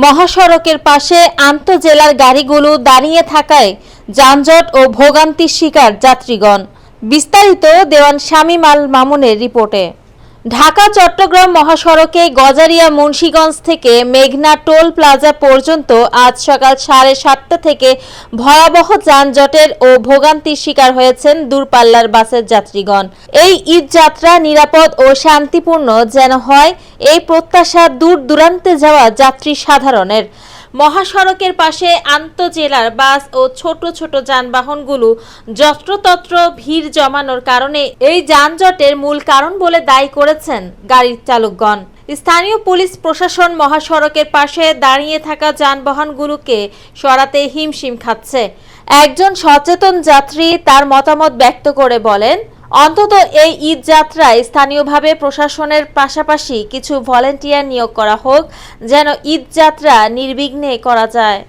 মহাসড়কের পাশে আন্তঃজেলার গাড়িগুলো দাঁড়িয়ে থাকায় যানজট ও ভোগান্তির শিকার যাত্রীগণ। বিস্তারিত দেওয়ান শামীম আল মামুনের রিপোর্টে। ঢাকা চট্টগ্রাম মহাসড়কে গজারিয়া মুন্সিগঞ্জ থেকে মেঘনা টোল প্লাজা পর্যন্ত আজ সকাল 7:30 থেকে ভয়াবহ যানজটের ও ভোগান্তির শিকার হয়েছেন দূরপাল্লার বাসের যাত্রীগণ। এই ঈদ যাত্রা নিরাপদ ও শান্তিপূর্ণ যেন হয়, এই প্রত্যাশা দূর দূরান্তে যাওয়া যাত্রী সাধারণের। মহাসড়কের পাশে আন্তঃজেলার বাস ও ছোট ছোট যানবাহনগুলো যত্রতত্র ভিড় জমানোর কারণে এই যানজটের মূল কারণ বলে দায়ী করেছেন গাড়ির চালকগণ। স্থানীয় পুলিশ প্রশাসন মহাসড়কের পাশে দাঁড়িয়ে থাকা যানবাহনগুলোকে সরাতে হিমশিম খাচ্ছে। একজন সচেতন যাত্রী তার মতামত ব্যক্ত করে বলেন, অন্তত এই ঈদ যাত্রায় স্থানীয়ভাবে প্রশাসনের পাশাপাশি কিছু ভলেন্টিয়ার নিয়োগ করা হোক, যেন ঈদ যাত্রা নির্বিঘ্নে করা যায়।